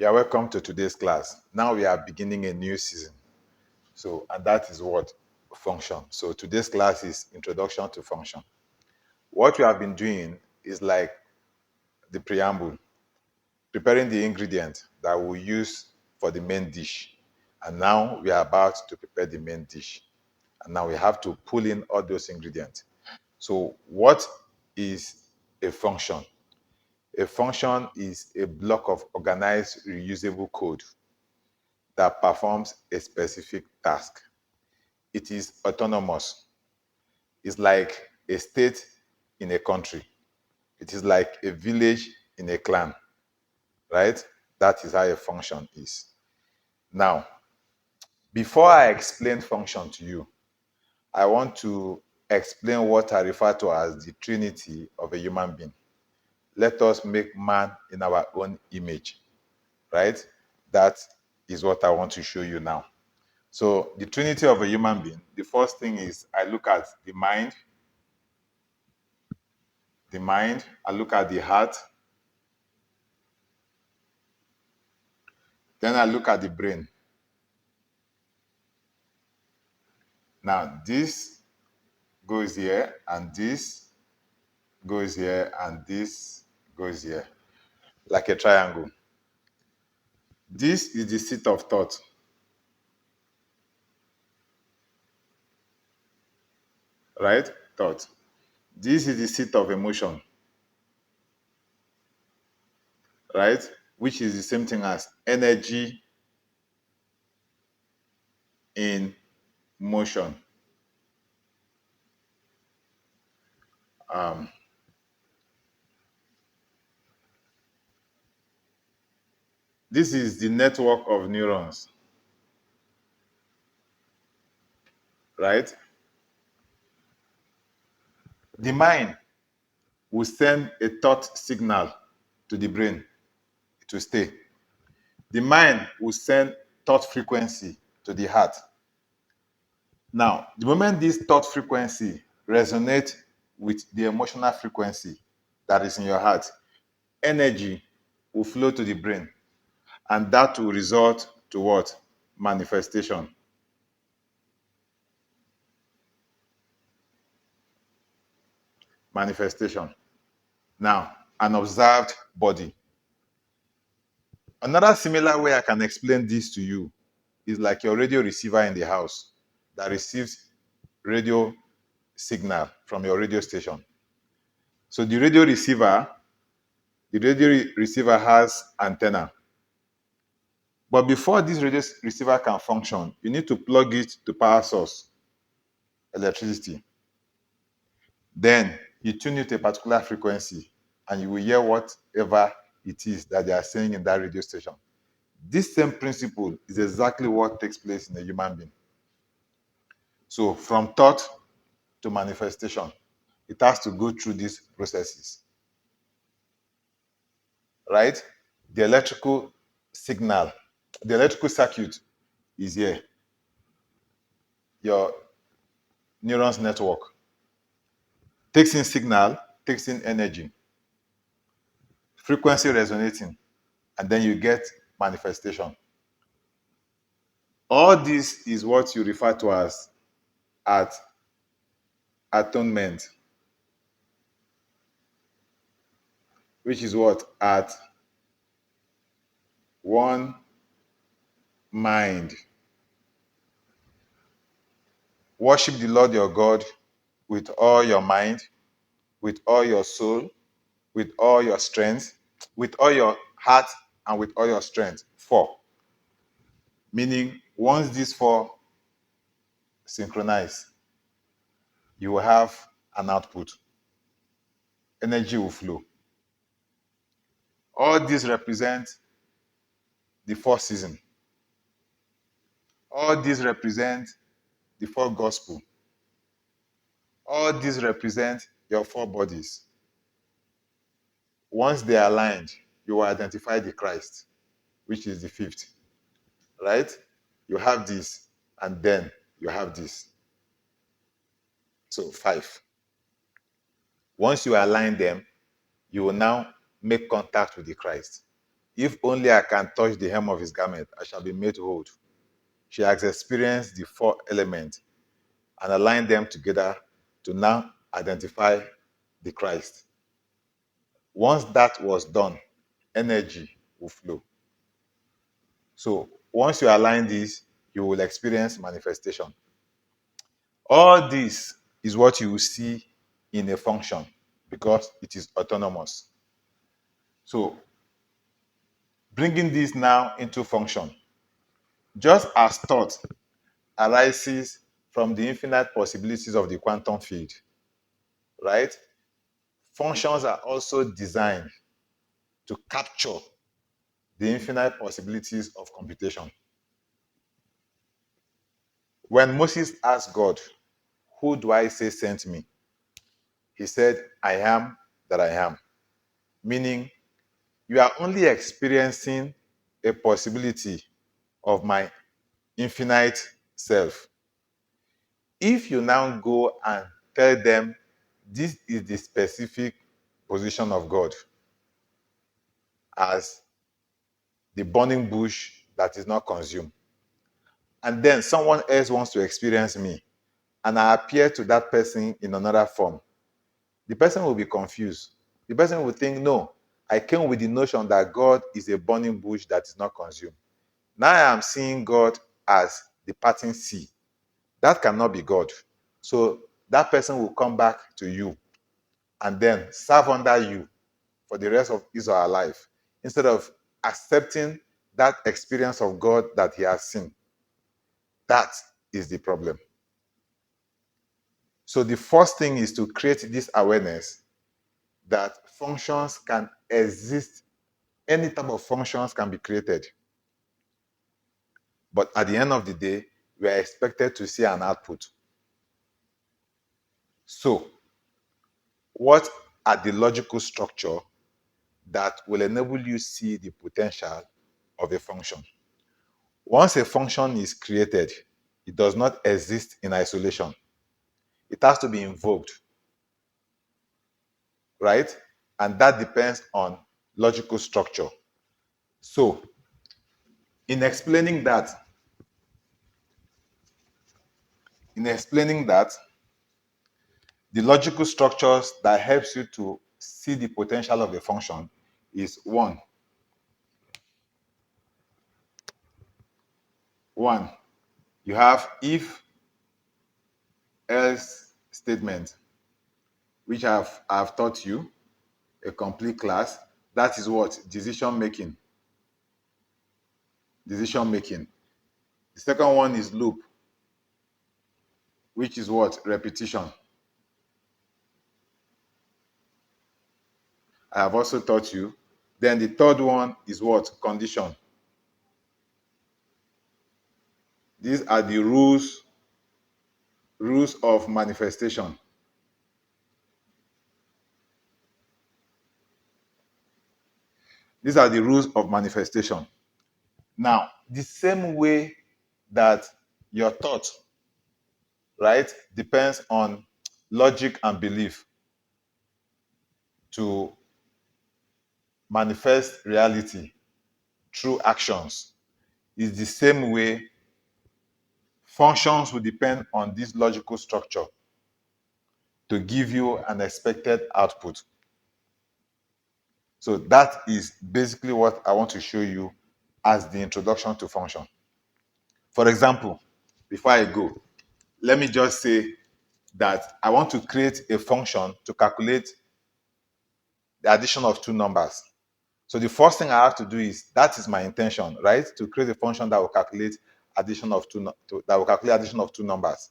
You are welcome to today's class. Now we are beginning a new season. And that is what? Function. So today's class is Introduction to Function. What we have been doing is like the preamble, preparing the ingredient that we'll use for the main dish. And now we are about to prepare the main dish. And now we have to pull in all those ingredients. So what is a function? A function is a block of organized reusable code that performs a specific task. It is autonomous. It's like a state in a country. It is like a village in a clan, right? That is how a function is. Now, before I explain function to you, I want to explain what I refer to as the Trinity of a human being. Let us make man in our own image, right? That is what I want to show you now. So the Trinity of a human being, the first thing is I look at the mind, I look at the heart, then I look at the brain. Now this goes here, and this goes here, and this goes here, like a triangle. This is the seat of thought. Right? Thought. This is the seat of emotion. Right? Which is the same thing as energy in motion. This is the network of neurons. Right? The mind will send a thought signal to the brain to stay. The mind will send thought frequency to the heart. Now, the moment this thought frequency resonates with the emotional frequency that is in your heart, energy will flow to the brain, and that will result to what? Manifestation. Manifestation. Now, an observed body. Another similar way I can explain this to you is like your radio receiver in the house that receives radio signal from your radio station. So the radio receiver has antenna. But before this radio receiver can function, you need to plug it to power source, electricity. Then you tune it to a particular frequency, and you will hear whatever it is that they are saying in that radio station. This same principle is exactly what takes place in a human being. So from thought to manifestation, it has to go through these processes. Right? The electrical signal, the electrical circuit is here. Your neurons network takes in signal, takes in energy, frequency resonating, and then you get manifestation. All this is what you refer to as at atonement, which is what? At one mind. Worship the Lord your God with all your mind, with all your soul, with all your strength, with all your heart, and with all your strength. 4. Meaning, once these 4 synchronize, you will have an output. Energy will flow. All these represent the 4 seasons. All these represent the 4 gospel. All these represent your 4 bodies. Once they are aligned, you will identify the Christ, which is the 5th. Right? You have this, and then you have this. So 5. Once you align them, you will now make contact with the Christ If only I can touch the hem of his garment, I shall be made whole. She has experienced the four elements and aligned them together to now identify the Christ. Once that was done, energy will flow. So once you align this, you will experience manifestation. All this is what you will see in a function because it is autonomous. So bringing this now into function, just as thought arises from the infinite possibilities of the quantum field, right? Functions are also designed to capture the infinite possibilities of computation. When Moses asked God, "Who do I say sent me?" He said, "I am that I am." Meaning, you are only experiencing a possibility of my infinite self. If you now go and tell them this is the specific position of God as the burning bush that is not consumed, and then someone else wants to experience me, and I appear to that person in another form, the person will be confused. The person will think, no, I came with the notion that God is a burning bush that is not consumed. Now I am seeing God as the parting sea. That cannot be God. So that person will come back to you and then serve under you for the rest of his or her life instead of accepting that experience of God that he has seen. That is the problem. So the first thing is to create this awareness that functions can exist. Any type of functions can be created. But at the end of the day, we are expected to see an output. So, what are the logical structure that will enable you see the potential of a function? Once a function is created, it does not exist in isolation. It has to be invoked, right? And that depends on logical structure. So, in explaining that, the logical structures that helps you to see the potential of a function is one, you have if else statement, which I've taught you, a complete class. That is what? Decision making. Decision making. The second one is loop, which is what? Repetition. I have also taught you. Then the third one is what? Condition. These are the rules of manifestation. These are the rules of manifestation. Now, the same way that your thought, right, depends on logic and belief to manifest reality through actions, is the same way functions will depend on this logical structure to give you an expected output. So that is basically what I want to show you as the introduction to function. For example, before I go, let me just say that I want to create a function to calculate the addition of two numbers. So the first thing I have to do is, that is my intention, right? To create a function that will calculate addition of two numbers.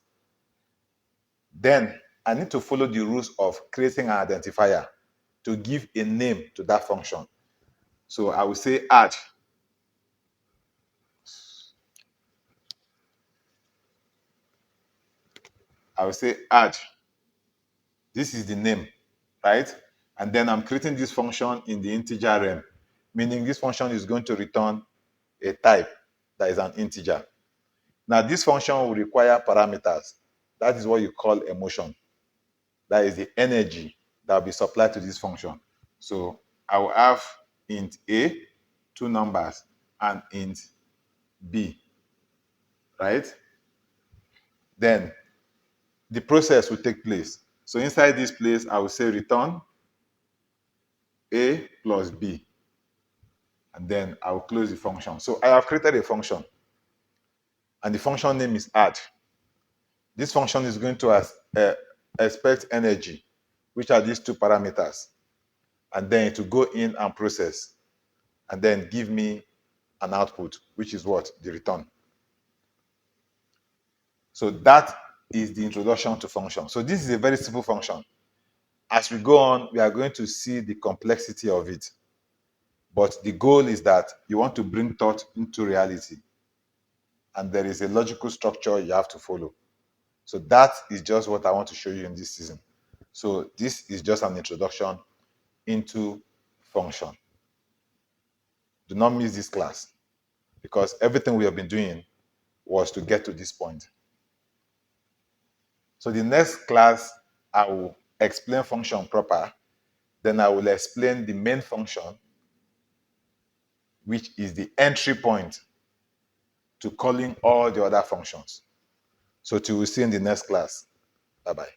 Then I need to follow the rules of creating an identifier to give a name to that function. So I will say add. I will say add. This is the name, right? And then I'm creating this function in the integer realm, meaning this function is going to return a type that is an integer. Now, this function will require parameters. That is what you call emotion. That is the energy that will be supplied to this function. So I will have int a, two numbers, and int b, right? Then the process will take place. So inside this place, I will say return a plus b, and then I will close the function. So I have created a function, and the function name is add. This function is going to expect energy, which are these two parameters, and then to go in and process, and then give me an output, which is what? The return. So that is the introduction to function. So this is a very simple function. As we go on, we are going to see the complexity of it. But the goal is that you want to bring thought into reality. And there is a logical structure you have to follow. So that is just what I want to show you in this season. So this is just an introduction into function. Do not miss this class, because everything we have been doing was to get to this point. So the next class, I will explain function proper. Then I will explain the main function, which is the entry point to calling all the other functions. So till we see in the next class. Bye-bye.